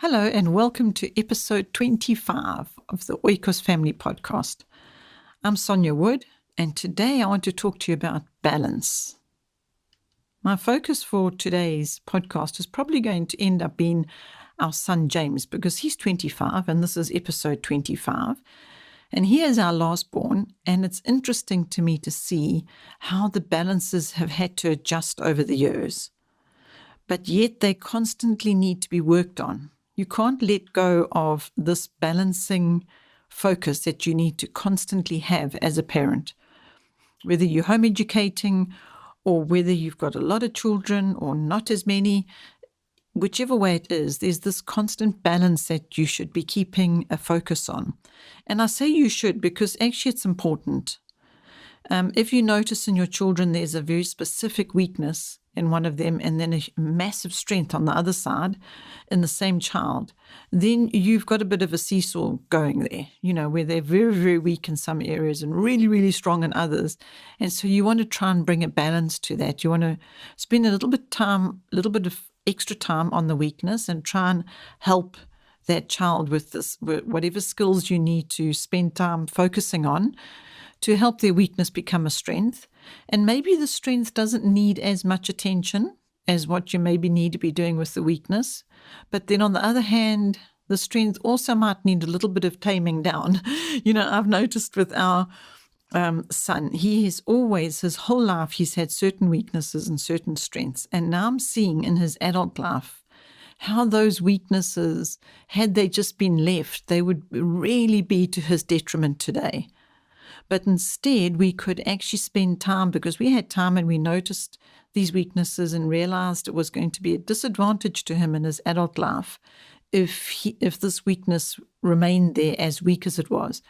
Hello and welcome to episode 25 of the Oikos Family Podcast. I'm Sonja Wood, and today I want to talk to you about balance. My focus for today's podcast is probably going to end up being our son James, because he's 25 and this is episode 25. And he is our last born, and it's interesting to me to see how the balances have had to adjust over the years. But yet they constantly need to be worked on. You can't let go of this balancing focus that you need to constantly have as a parent. Whether you're home educating or whether you've got a lot of children or not as many, whichever way it is, there's this constant balance that you should be keeping a focus on. And I say you should because actually it's important. If you notice in your children there's a very specific weakness in one of them and then a massive strength on the other side in the same child, then you've got a bit of a seesaw going there, where they're very, very weak in some areas and really, really strong in others. And so you want to try and bring a balance to that. You want to spend a little bit of extra time on the weakness and try and help that child with this, whatever skills you need to spend time focusing on, to help their weakness become a strength. And maybe the strength doesn't need as much attention as what you maybe need to be doing with the weakness. But then on the other hand, the strength also might need a little bit of taming down. I've noticed with our son, he has always, his whole life, he's had certain weaknesses and certain strengths. And now I'm seeing in his adult life how those weaknesses, had they just been left, they would really be to his detriment today. But instead, we could actually spend time, because we had time and we noticed these weaknesses and realized it was going to be a disadvantage to him in his adult life if this weakness remained there as weak as it was.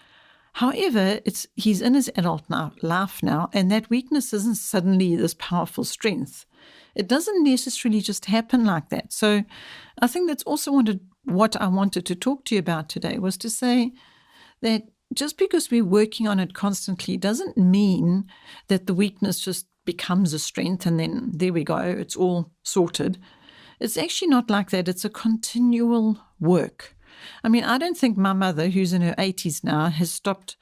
However, he's in his adult life now, and that weakness isn't suddenly this powerful strength. It doesn't necessarily just happen like that. So I think that's also what I wanted to talk to you about today, was to say that just because we're working on it constantly doesn't mean that the weakness just becomes a strength and then there we go, it's all sorted. It's actually not like that. It's a continual work. I mean, I don't think my mother, who's in her 80s now, has stopped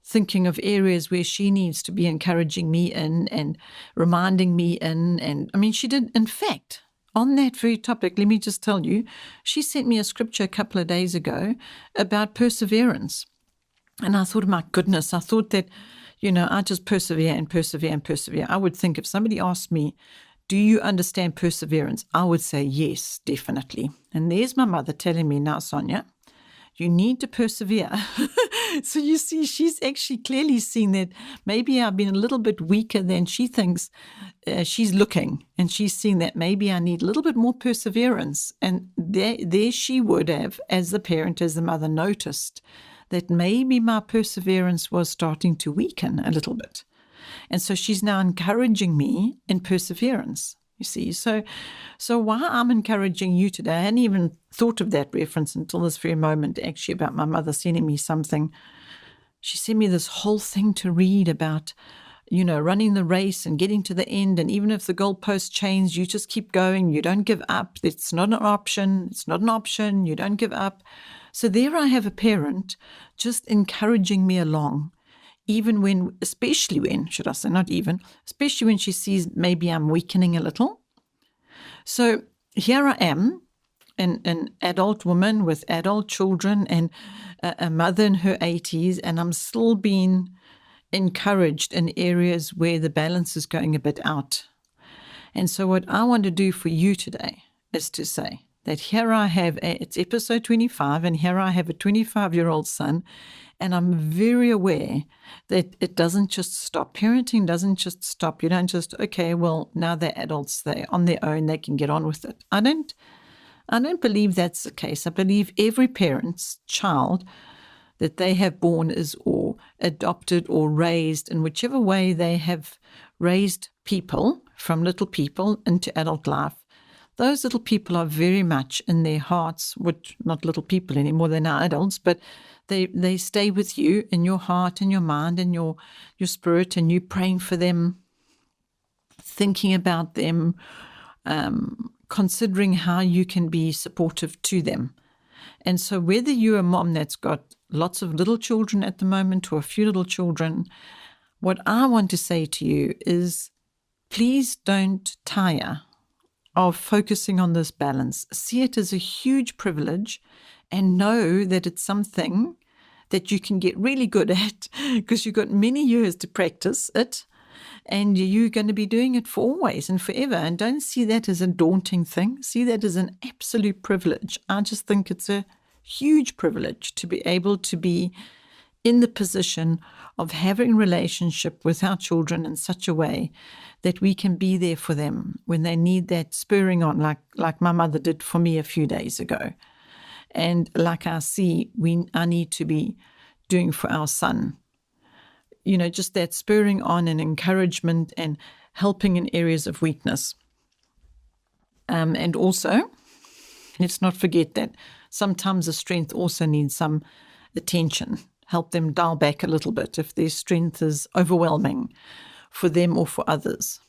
thinking of areas where she needs to be encouraging me in and reminding me in. And I mean, she did, in fact, on that very topic, let me just tell you, she sent me a scripture a couple of days ago about perseverance. And I thought, my goodness, I thought that, I just persevere and persevere and persevere. I would think if somebody asked me, do you understand perseverance? I would say yes, definitely. And there's my mother telling me now, Sonja, you need to persevere. So you see, she's actually clearly seen that maybe I've been a little bit weaker than she thinks. She's looking and she's seeing that maybe I need a little bit more perseverance. And there she would have, as the parent, as the mother, noticed that maybe my perseverance was starting to weaken a little bit. And so she's now encouraging me in perseverance, you see. So why I'm encouraging you today, I hadn't even thought of that reference until this very moment, actually, about my mother sending me something. She sent me this whole thing to read about, running the race and getting to the end. And even if the goalposts change, you just keep going. You don't give up. It's not an option. It's not an option. You don't give up. So there I have a parent just encouraging me along, especially when she sees maybe I'm weakening a little. So here I am, an adult woman with adult children and a mother in her 80s, and I'm still being encouraged in areas where the balance is going a bit out. And so what I want to do for you today is to say that here I have, it's episode 25, and here I have a 25-year-old son, and I'm very aware that it doesn't just stop. Parenting doesn't just stop. You don't just, okay, well, now they're adults, they're on their own, they can get on with it. I don't believe that's the case. I believe every parent's child that they have born is or adopted or raised in whichever way they have raised people from little people into adult life. Those little people are very much in their hearts, which not little people anymore, they're now adults, but they stay with you in your heart and your mind and your spirit, and you praying for them, thinking about them, considering how you can be supportive to them. And so whether you're a mom that's got lots of little children at the moment or a few little children, what I want to say to you is please don't tire of focusing on this balance. See it as a huge privilege and know that it's something that you can get really good at because you've got many years to practice it and you're going to be doing it for always and forever. And don't see that as a daunting thing. See that as an absolute privilege. I just think it's a huge privilege to be able to be in the position of having relationship with our children in such a way that we can be there for them when they need that spurring on, like my mother did for me a few days ago. And like I need to be doing for our son. Just that spurring on and encouragement and helping in areas of weakness. And also, let's not forget that sometimes the strength also needs some attention. Help them dial back a little bit if their strength is overwhelming for them or for others.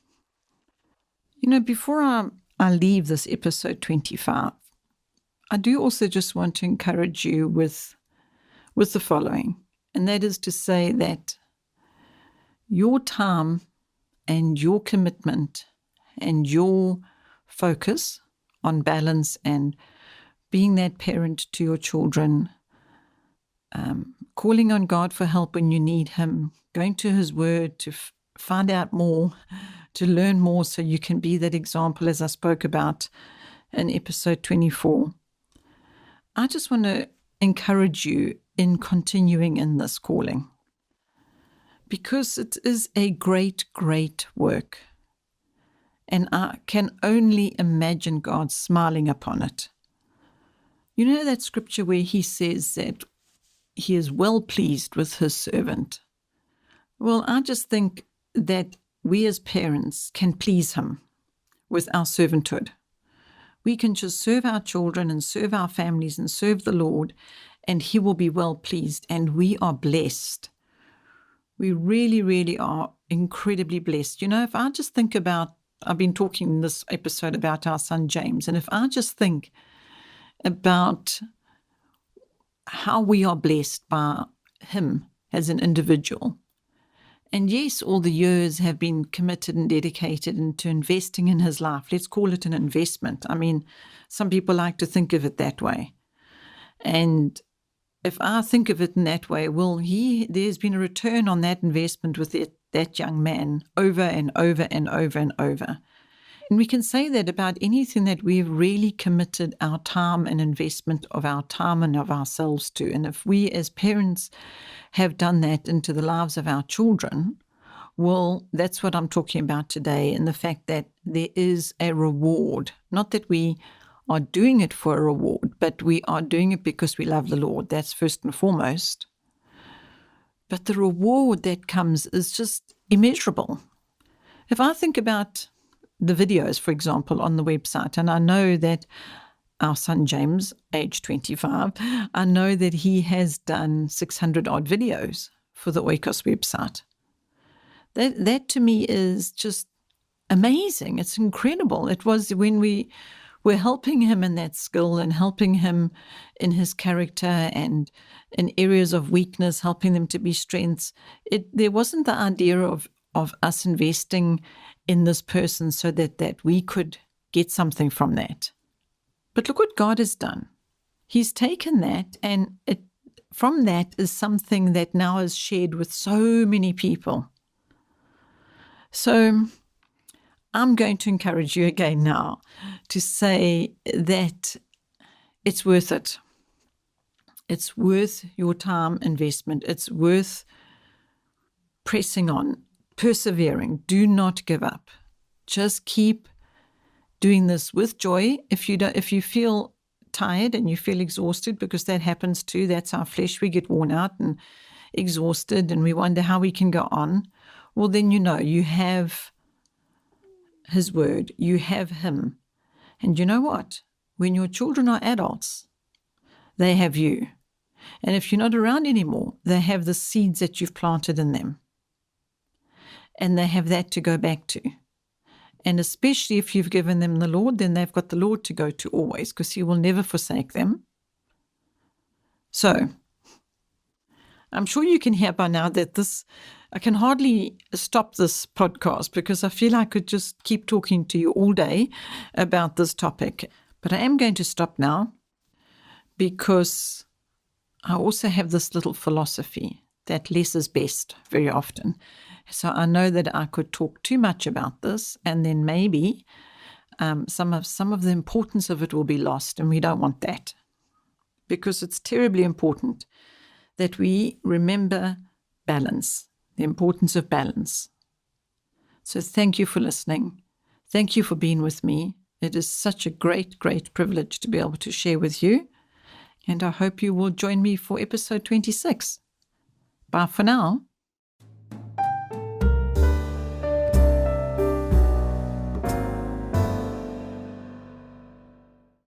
Before I leave this episode 25, I do also just want to encourage you with the following, and that is to say that your time and your commitment and your focus on balance and being that parent to your children, calling on God for help when you need Him, going to His Word to find out more, to learn more so you can be that example as I spoke about in episode 24. I just want to encourage you in continuing in this calling because it is a great, great work. And I can only imagine God smiling upon it. You know that scripture where He says that He is well pleased with His servant? Well, I just think that we as parents can please Him with our servanthood. We can just serve our children and serve our families and serve the Lord, and He will be well pleased, and we are blessed. We really, really are incredibly blessed. If I just think about, I've been talking in this episode about our son James, and if I just think about how we are blessed by him as an individual. And yes, all the years have been committed and dedicated into investing in his life. Let's call it an investment. I mean, some people like to think of it that way. And if I think of it in that way, well, there's been a return on that investment with that young man over and over and over and over. And we can say that about anything that we've really committed our time and investment of our time and of ourselves to. And if we as parents have done that into the lives of our children, well, that's what I'm talking about today, and the fact that there is a reward. Not that we are doing it for a reward, but we are doing it because we love the Lord. That's first and foremost. But the reward that comes is just immeasurable. If I think about the videos, for example, on the website, and I know that our son James, age 25, I know that he has done 600 odd videos for the Oikos website. That to me is just amazing. It's incredible. It was when we were helping him in that skill and helping him in his character and in areas of weakness, helping them to be strengths. There wasn't the idea of us investing in this person so that we could get something from that. But look what God has done. He's taken that, and from that is something that now is shared with so many people. So I'm going to encourage you again now to say that it's worth it. It's worth your time investment. It's worth pressing on, persevering. Do not give up. Just keep doing this with joy. If you feel tired and you feel exhausted, because that happens too, that's our flesh. We get worn out and exhausted and we wonder how we can go on. Well, then you have His Word, you have Him. And you know what? When your children are adults, they have you. And if you're not around anymore, they have the seeds that you've planted in them. And they have that to go back to. And especially if you've given them the Lord, then they've got the Lord to go to always, because He will never forsake them. So, I'm sure you can hear by now that I can hardly stop this podcast because I feel I could just keep talking to you all day about this topic. But I am going to stop now because I also have this little philosophy that less is best very often. So I know that I could talk too much about this, and then maybe some of the importance of it will be lost, and we don't want that, because it's terribly important that we remember balance, the importance of balance. So thank you for listening. Thank you for being with me. It is such a great, great privilege to be able to share with you. And I hope you will join me for episode 26. Bye for now.